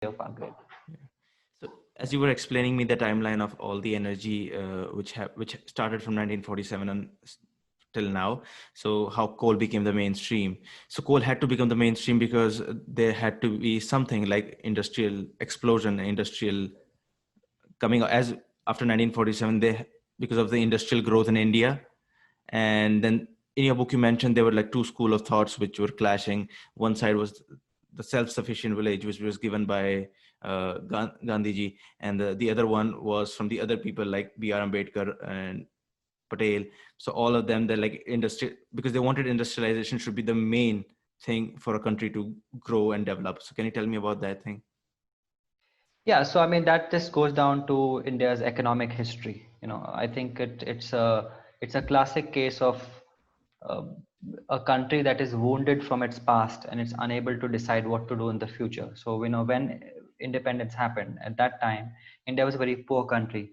of our grid. Yeah. So as you were explaining me the timeline of all the energy which started from 1947 and till now, so how coal became the mainstream. So coal had to become the mainstream because there had to be something like industrial explosion, industrial coming as after 1947, they because of the industrial growth in India. And then in your book you mentioned there were like two school of thoughts which were clashing. One side was the self-sufficient village which was given by Gandhiji, and the other one was from the other people like B.R. Ambedkar and Patel. So all of them, they're like industry, because they wanted industrialization should be the main thing for a country to grow and develop. So can you tell me about that thing? Yeah, so I mean that just goes down to India's economic history. I think it's a classic case of uh, a country that is wounded from its past and it's unable to decide what to do in the future. So when independence happened at that time, India was a very poor country.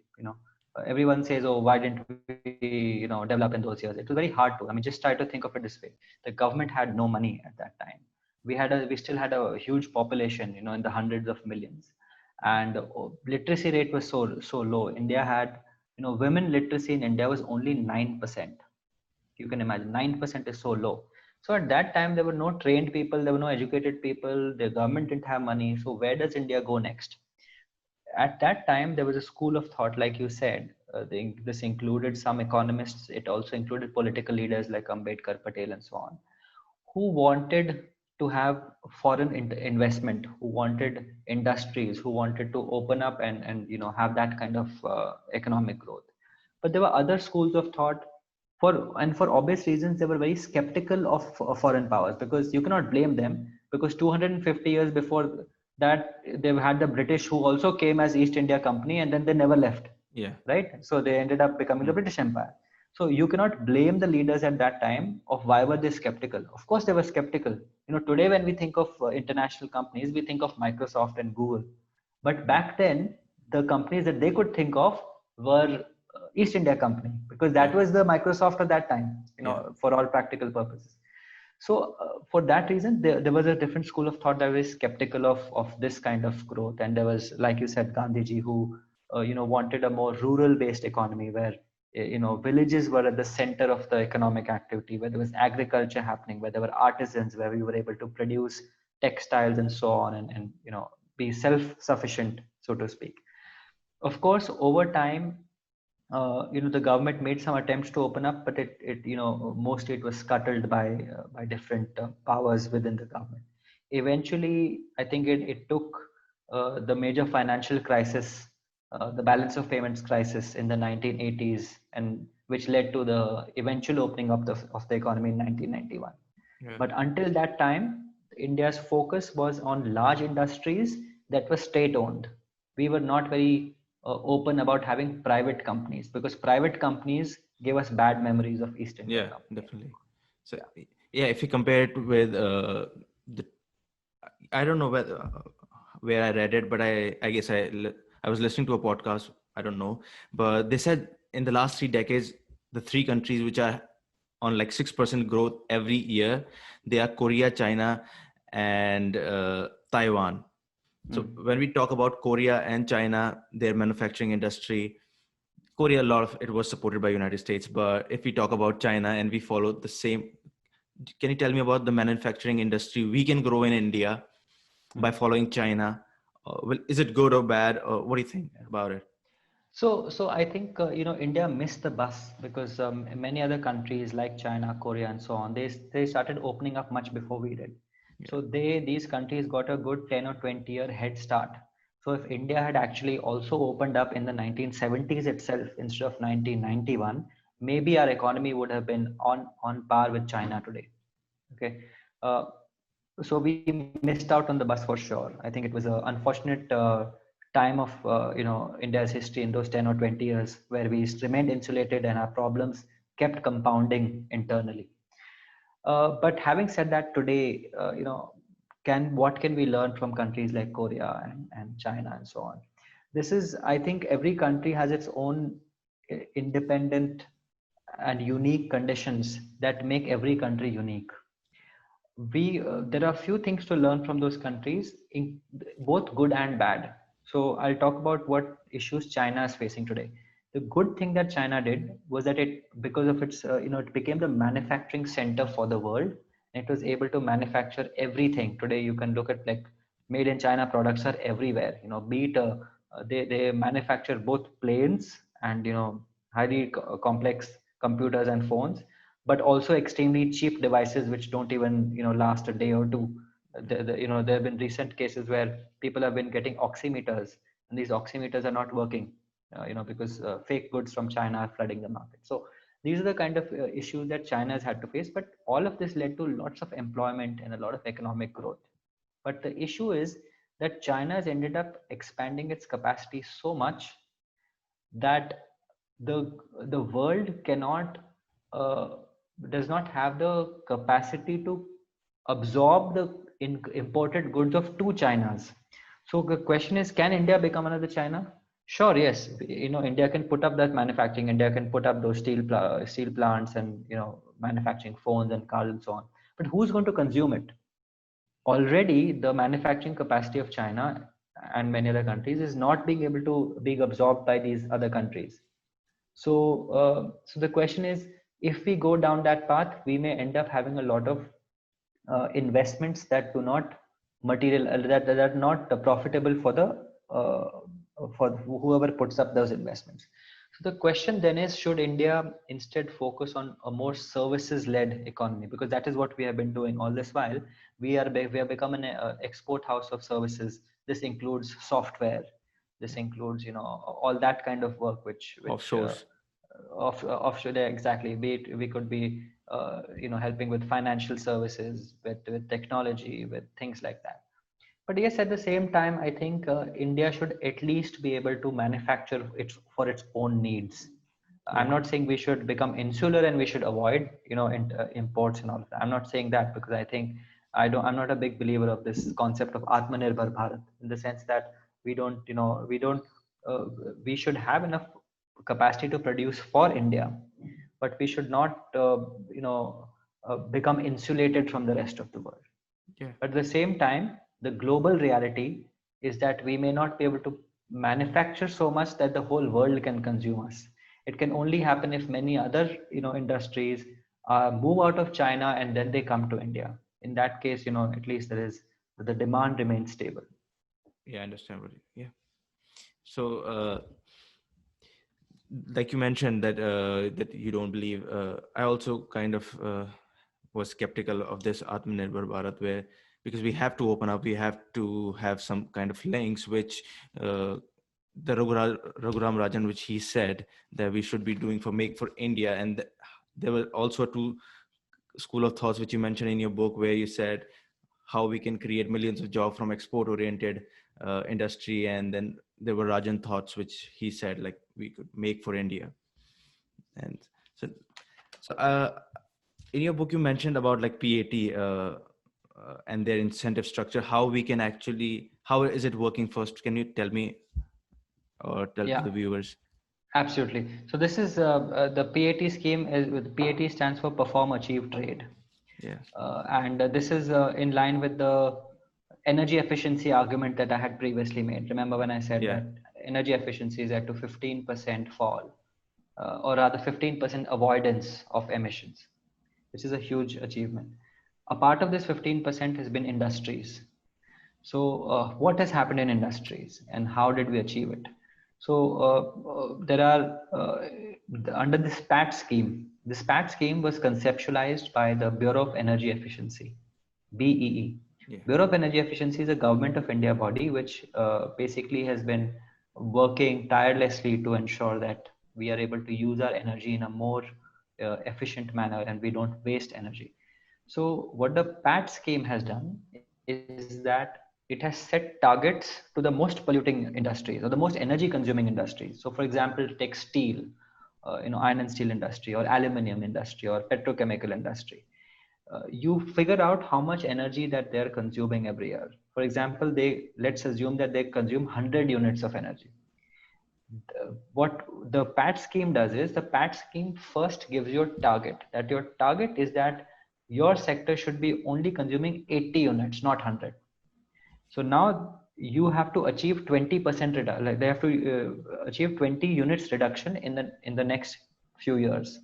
Everyone says, "Oh, why didn't we develop in those years?" It was very hard to. I mean, just try to think of it this way: the government had no money at that time. We still had a huge population, in the hundreds of millions, and literacy rate was so low. India had, women literacy in India was only 9%. You can imagine 9% is so low. So at that time there were no trained people, there were no educated people, the government didn't have money. So where does India go next? At that time there was a school of thought, like you said. This included some economists, it also included political leaders like Ambedkar, Patel, and so on, who wanted to have foreign investment, who wanted industries, who wanted to open up and have that kind of economic growth. But there were other schools of thought, for obvious reasons they were very skeptical of foreign powers, because you cannot blame them, because 250 years before that they've had the British, who also came as East India Company, and then they never left, Yeah. right? So they ended up becoming the British Empire. So you cannot blame the leaders at that time of why were they skeptical. Of course they were skeptical. Today when we think of international companies, we think of Microsoft and Google. But back then, the companies that they could think of were East India Company, because that was the Microsoft at that time, for all practical purposes. So for that reason, there was a different school of thought that was skeptical of this kind of growth. And there was, like you said, Gandhiji, who wanted a more rural based economy, where villages were at the center of the economic activity, where there was agriculture happening, where there were artisans, where we were able to produce textiles and so on, and be self sufficient, so to speak. Of course, over time, the government made some attempts to open up, but mostly it was scuttled by different powers within the government. Eventually, I think it took the major financial crisis, the balance of payments crisis in the 1980s, and which led to the eventual opening up of the economy in 1991. Yeah. But until that time, India's focus was on large industries that were state owned. We were not very open about having private companies, because private companies gave us bad memories of East India Yeah, Company. definitely. So Yeah. yeah, if you compare it with the, I don't know where I read it, but I guess I was listening to a podcast. I don't know, but they said in the last 3 decades, the three countries which are on like 6% growth every year, they are Korea, China, and Taiwan. So when we talk about Korea and China, their manufacturing industry, Korea, a lot of it was supported by United States. But if we talk about China and we follow the same, can you tell me about the manufacturing industry we can grow in India by following China? Well, is it good or bad? Or what do you think about it? So I think India missed the bus, because many other countries like China, Korea, and so on, they started opening up much before we did. Yeah. So these countries got a good 10 or 20 year head start. So if India had actually also opened up in the 1970s itself instead of 1991, maybe our economy would have been on par with China today. Okay. Uh, so we missed out on the bus for sure. I think it was an unfortunate time of India's history in those 10 or 20 years, where we remained insulated and our problems kept compounding internally. But having said that, today, can what can we learn from countries like Korea and China and so on? This is, I think, every country has its own independent and unique conditions that make every country unique. there are a few things to learn from those countries, in both good and bad. So I'll talk about what issues China is facing today. The good thing that China did was that it, because of its, it became the manufacturing center for the world. And it was able to manufacture everything. Today, you can look at like made in China products are everywhere. Be it they manufacture both planes and highly complex computers and phones, but also extremely cheap devices which don't even last a day or two. There have been recent cases where people have been getting oximeters, and these oximeters are not working, because fake goods from China are flooding the market. So these are the kind of issues that China has had to face. But all of this led to lots of employment and a lot of economic growth. But the issue is that China has ended up expanding its capacity so much that the world cannot uh, does not have the capacity to absorb the imported goods of two Chinas. So the question is, can India become another China? Sure, yes. India can put up that manufacturing. India can put up those steel plants and manufacturing phones and cars and so on. But who's going to consume it? Already, the manufacturing capacity of China and many other countries is not being able to be absorbed by these other countries. So the question is, if we go down that path, we may end up having a lot of investments that do not that are not profitable for the for whoever puts up those investments. So the question then is, should India instead focus on a more services-led economy? Because that is what we have been doing all this while. We have become an export house of services. This includes software. This includes all that kind of work which Offshores. offshore, exactly. Be it, we could be helping with financial services, with technology, with things like that. But yes, at the same time, I think India should at least be able to manufacture it for its own needs. I'm Yeah. not saying we should become insular and we should avoid imports and all of that. I'm not saying that, because I think I'm not a big believer of this concept of Atmanirbhar Bharat, in the sense that uh, we should have enough capacity to produce for India, but we should not become insulated from the rest of the world. Yeah. But at the same time, the global reality is that we may not be able to manufacture so much that the whole world can consume us. It can only happen if many other industries move out of China and then they come to India. In that case, at least the demand remains stable. Yeah, I understand what yeah. So like you mentioned that that you don't believe, I also kind of was skeptical of this Atmanirbhar Bharat, where because we have to open up, we have to have some kind of links which the Raghuram Rajan, which he said that we should be doing for Make for India. And there were also two school of thoughts which you mentioned in your book, where you said how we can create millions of jobs from export oriented industry. And then there were Rajan thoughts which he said like we could make for India. And so in your book you mentioned about like PAT and their incentive structure, how we can actually, how is it working? First, can you tell me or tell to Yeah, the viewers? absolutely. So this is the PAT scheme. The PAT stands for Perform, Achieve, Trade. Yeah. And this is in line with the energy efficiency argument that I had previously made. Remember when I said Yeah. that energy efficiency is at to 15% fall, or rather 15% avoidance of emissions, which is a huge achievement. A part of this 15% has been industries. So, what has happened in industries and how did we achieve it? So, there are under this PAT scheme. This PAT scheme was conceptualized by the Bureau of Energy Efficiency, BEE. Yeah. Bureau of Energy Efficiency is a government of India body which basically has been working tirelessly to ensure that we are able to use our energy in a more efficient manner and we don't waste energy. So what the PAT scheme has done is that it has set targets to the most polluting industries or the most energy consuming industries. So for example, take steel, iron and steel industry, or aluminum industry, or petrochemical industry. You figure out how much energy that they're consuming every year. For example, let's assume that they consume 100 units of energy. What the PAT scheme does is, the PAT scheme first gives you a target, that your target is that your sector should be only consuming 80 units, not 100. So now you have to achieve 20% reduction. Like they have to achieve 20 units reduction in the next few years.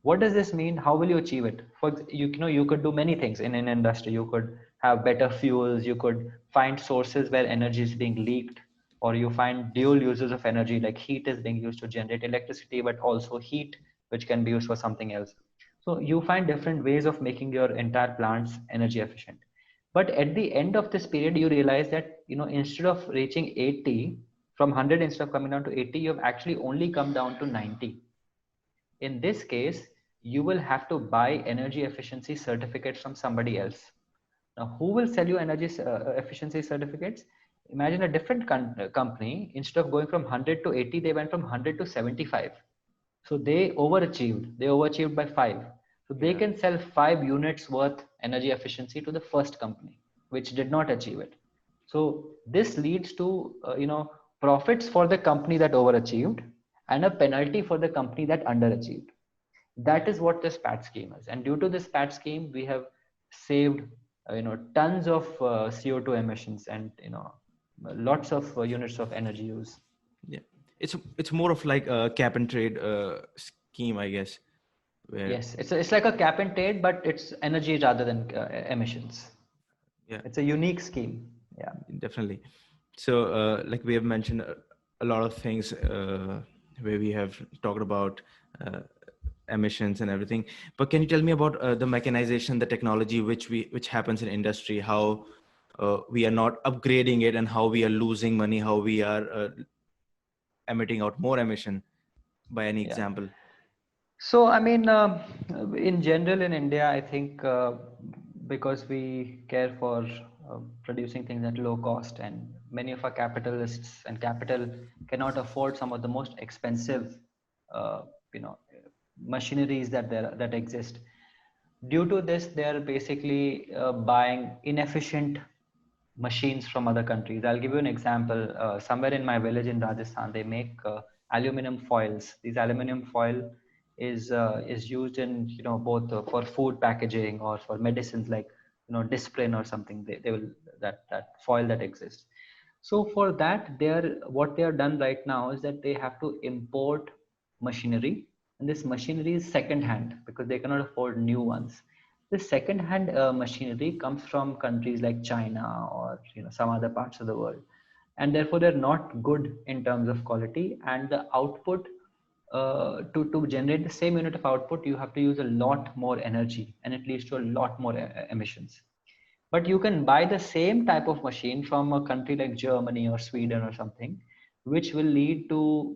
What does this mean? How will you achieve it? You know, you could do many things in an industry. You could have better fuels. You could find sources where energy is being leaked, or you find dual uses of energy, like heat is being used to generate electricity, but also heat which can be used for something else. So you find different ways of making your entire plants energy efficient. But at the end of this period, you realize that, you know, instead of reaching 80 from 100, instead of coming down to 80, you've actually only come down to 90. In this case, you will have to buy energy efficiency certificates from somebody else. Now, who will sell you energy efficiency certificates? Imagine a different company, instead of going from 100 to 80, they went from 100 to 75. So they overachieved. They overachieved by 5. So they Yeah. can sell 5 units worth energy efficiency to the first company, which did not achieve it. So this leads to profits for the company that overachieved and a penalty for the company that underachieved. That is what this PAT scheme is. And due to this PAT scheme, we have saved tons of CO2 emissions and lots of units of energy use. Yeah, it's more of like a cap and trade scheme, I guess, where Yes, it's like a cap and trade, but it's energy rather than emissions. yeah, It's a unique scheme. Yeah. definitely. So like we have mentioned a lot of things where we have talked about uh, emissions and everything, but can you tell me about the mechanization, the technology which happens in industry, how we are not upgrading it and how we are losing money, how we are emitting out more emission, by any Yeah. example? So, I mean, in general in India, I think because we care for producing things at low cost, and many of our capitalists and capital cannot afford some of the most expensive, uh, you know, machineries that exist. Due to this, they are basically buying inefficient machines from other countries. I'll give you an example. Somewhere in my village in Rajasthan, they make aluminum foils. These aluminum foil is used in both for food packaging or for medicines like Disprin or something. They will that foil that exists. So for that, what they are done right now is that they have to import machinery, and this machinery is second hand because they cannot afford new ones. This second hand machinery comes from countries like China or some other parts of the world, and therefore they're not good in terms of quality, and the output to generate the same unit of output, you have to use a lot more energy, and it leads to a lot more emissions. But you can buy the same type of machine from a country like Germany or Sweden or something, which will lead to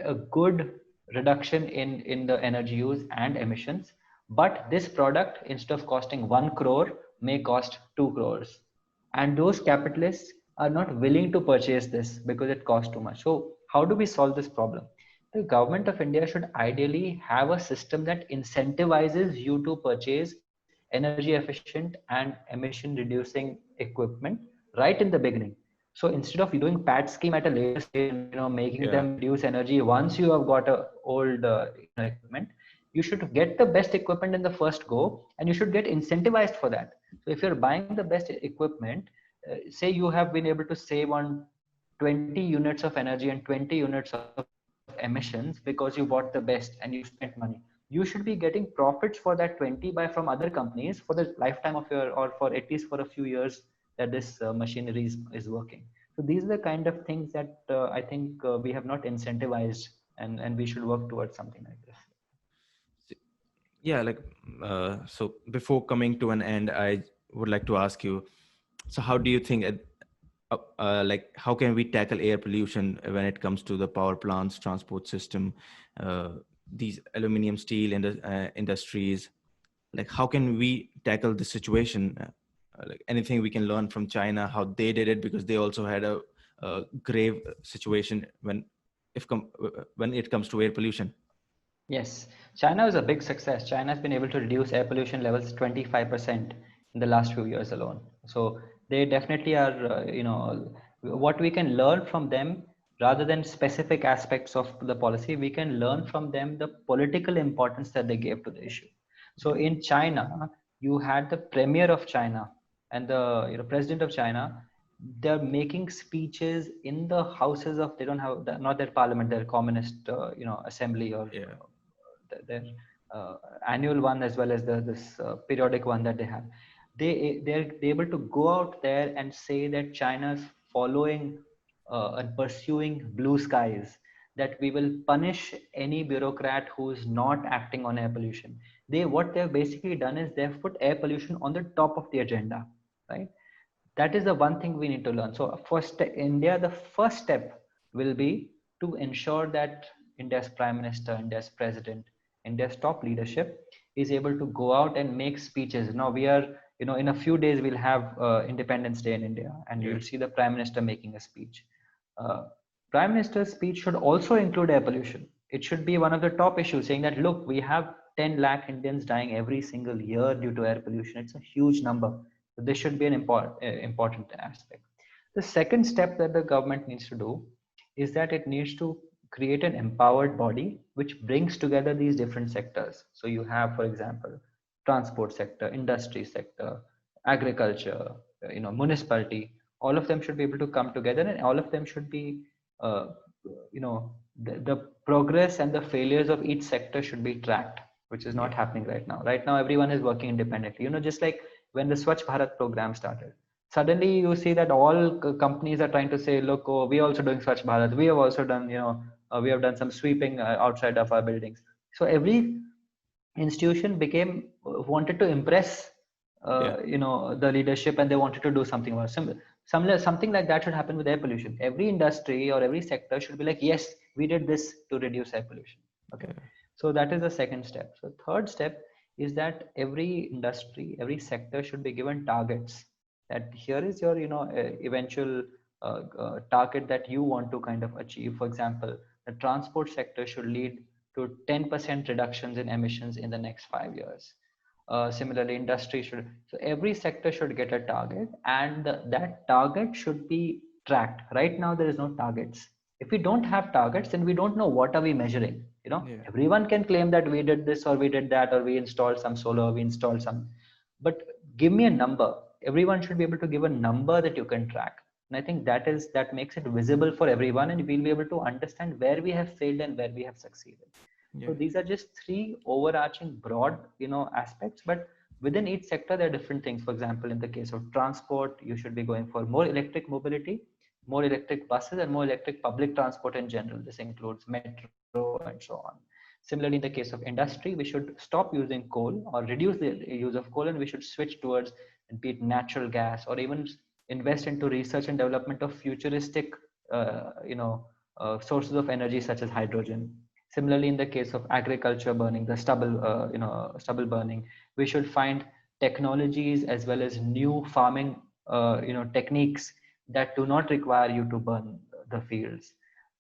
a good reduction in the energy use and emissions. But this product, instead of costing 1 crore, may cost 2 crores. And those capitalists are not willing to purchase this because it costs too much. So how do we solve this problem? The government of India should ideally have a system that incentivizes you to purchase energy efficient and emission reducing equipment right in the beginning. So instead of doing PAT scheme at a later stage and making Yeah. them reduce energy once you have got a old equipment, you should get the best equipment in the first go, and you should get incentivized for that. So if you're buying the best equipment, say you have been able to save on 20 units of energy and 20 units of emissions because you bought the best and you spent money, you should be getting profits for that 20 by from other companies for the lifetime of your, or for at least for a few years that this machinery is working. So these are the kind of things that I think we have not incentivized, and we should work towards something like this. Yeah, like so before coming to an end, I would like to ask you, so how do you think like how can we tackle air pollution when it comes to the power plants, transport system, uh, these aluminum steel industries? Like how can we tackle the situation? Like anything we can learn from China, how they did it, because they also had a grave situation when it comes to air pollution. Yes, China is a big success. China has been able to reduce air pollution levels 25% in the last few years alone. So they definitely are, what we can learn from them rather than specific aspects of the policy, we can learn from them the political importance that they gave to the issue. So in China, you had the premier of China and the president of China. They're making speeches in the houses of, they don't have, not their parliament, their communist assembly, or Yeah. their annual one, as well as this periodic one that they have. They're able to go out there and say that China's following and pursuing blue skies, that we will punish any bureaucrat who is not acting on air pollution. What they've basically done is they've put air pollution on the top of the agenda, right? That is the one thing we need to learn. So first, India, the first step will be to ensure that India's prime minister, India's president, India's top leadership is able to go out and make speeches. Now we are, in a few days we'll have Independence Day in India, and Yeah. you'll see the prime minister making a speech. uh, Prime minister's speech should also include air pollution. It should be one of the top issues, saying that, look, we have 10 lakh Indians dying every single year due to air pollution. It's a huge number. So this should be an important aspect. The second step that the government needs to do is that it needs to create an empowered body which brings together these different sectors. So you have, for example, transport sector, industry sector, agriculture, municipality. All of them should be able to come together, and all of them should be, uh, the progress and the failures of each sector should be tracked, which is not Yeah. happening right now. Right now, everyone is working independently. Just like when the Swachh Bharat program started, suddenly you see that all companies are trying to say, look, oh, we are also doing Swachh Bharat. We have also done, we have done some sweeping outside of our buildings. So every institution became wanted to impress Yeah. the leadership, and they wanted to do something about something like that should happen with air pollution. Every industry or every sector should be like, yes, we did this to reduce air pollution. Okay. Yeah. So that is the second step. So third step is that every industry, every sector should be given targets, that here is your eventual target that you want to kind of achieve. For example, the transport sector should lead to 10% reductions in emissions in the next 5 years. Similarly, industry should, so every sector should get a target, and that target should be tracked. Right now, there is no targets. If we don't have targets, then we don't know what are we measuring. Yeah. Everyone can claim that we did this or we did that, or we installed some solar, we installed some, but give me a number. Everyone should be able to give a number that you can track. And I think that makes it visible for everyone, and we'll be able to understand where we have failed and where we have succeeded. Yeah. So these are just three overarching broad, aspects, but within each sector, there are different things. For example, in the case of transport, you should be going for more electric mobility, more electric buses, and more electric public transport in general. This includes metro and so on. Similarly, in the case of industry, we should stop using coal or reduce the use of coal, and we should switch towards, be it natural gas, or even invest into research and development of futuristic, sources of energy such as hydrogen. Similarly, in the case of agriculture burning, the stubble burning, we should find technologies as well as new farming, techniques that do not require you to burn the fields.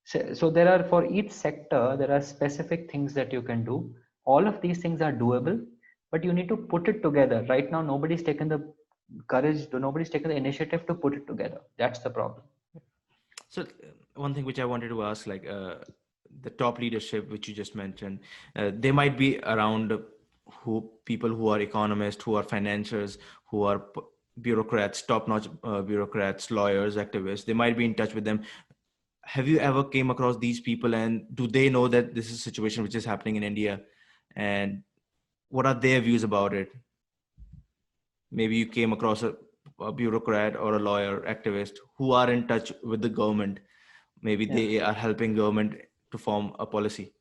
So there are, for each sector, there are specific things that you can do. All of these things are doable, but you need to put it together. Right now, nobody's taken the courage, nobody's taken the initiative to put it together. That's the problem. So one thing which I wanted to ask, like the top leadership, which you just mentioned, they might be around people who are economists, who are financiers, who are bureaucrats, top-notch bureaucrats, lawyers, activists. They might be in touch with them. Have you ever came across these people, and do they know that this is a situation which is happening in India, and what are their views about it? Maybe you came across a bureaucrat or a lawyer, activist who are in touch with the government. Maybe they are helping government to form a policy.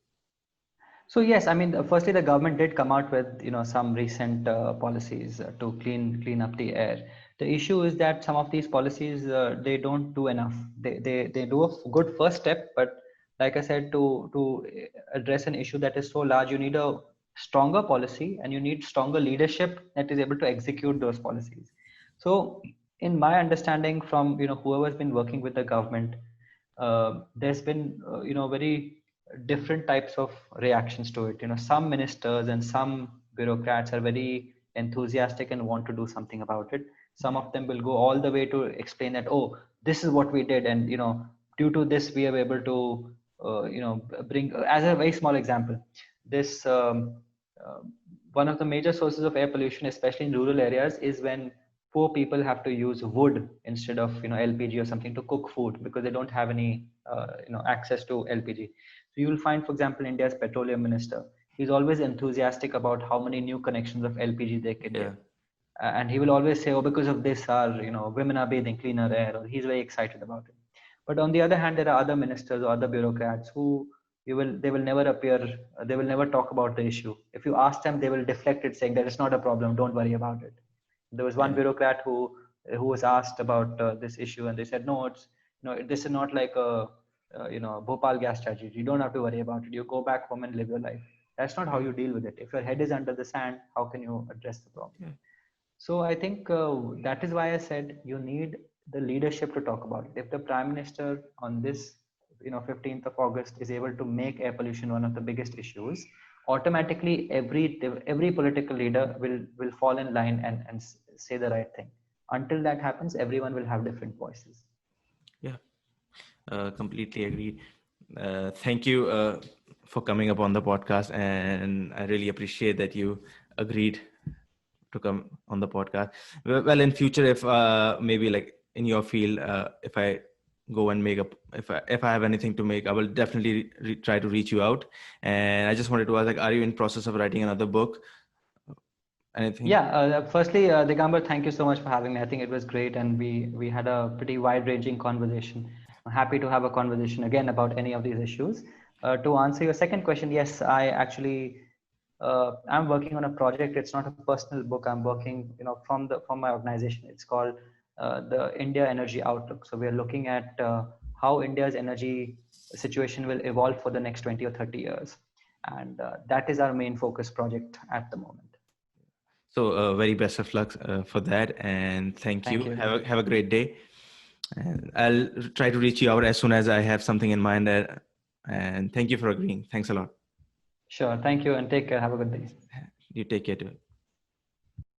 So yes, I mean, firstly, the government did come out with some recent policies to clean up the air. The issue is that some of these policies, they don't do enough. They do a good first step, but like I said, to address an issue that is so large, you need a stronger policy, and you need stronger leadership that is able to execute those policies. So, in my understanding, from whoever has been working with the government, there's been very different types of reactions to it. Some ministers and some bureaucrats are very enthusiastic and want to do something about it. Some of them will go all the way to explain that, oh, this is what we did, and due to this we are able to bring, as a very small example, this one of the major sources of air pollution, especially in rural areas, is when poor people have to use wood instead of LPG or something to cook food because they don't have any access to LPG. So you will find, for example, India's petroleum minister. He's always enthusiastic about how many new connections of LPG they can Yeah. get, and he will always say, "Oh, because of this, our women are bathing cleaner air," or he's very excited about it. But on the other hand, there are other ministers or other bureaucrats who they will never appear, they will never talk about the issue. If you ask them, they will deflect it, saying that it's not a problem, don't worry about it. There was one Yeah. bureaucrat who was asked about this issue, and they said, "No, it's this is not like a Bhopal gas tragedy. You don't have to worry about it. You go back home and live your life." That's not how you deal with it. If your head is under the sand, how can you address the problem? Yeah. So I think that is why I said you need the leadership to talk about it. If the prime minister on this, 15th of August is able to make air pollution one of the biggest issues, automatically every political leader will fall in line and say the right thing. Until that happens, everyone will have different voices. Yeah. Completely agree. Thank you for coming up on the podcast, and I really appreciate that you agreed to come on the podcast. Well, in future, if maybe like in your field, if I go and make up, if I have anything to make, I will definitely try to reach you out. And I just wanted to ask, like, are you in process of writing another book? Anything? Yeah. Firstly, Digambar, thank you so much for having me. I think it was great, and we had a pretty wide-ranging conversation. I'm happy to have a conversation again about any of these issues. To answer your second question, yes, I actually I'm working on a project. It's not a personal book. I'm working, from my organization. It's called the India Energy Outlook. So we are looking at how India's energy situation will evolve for the next 20 or 30 years, and that is our main focus project at the moment. So very best of luck for that, and thank Thank you. you. Have a great day. And I'll try to reach you out as soon as I have something in mind. And thank you for agreeing. Thanks a lot. Sure. Thank you and take care. Have a good day. You take care too.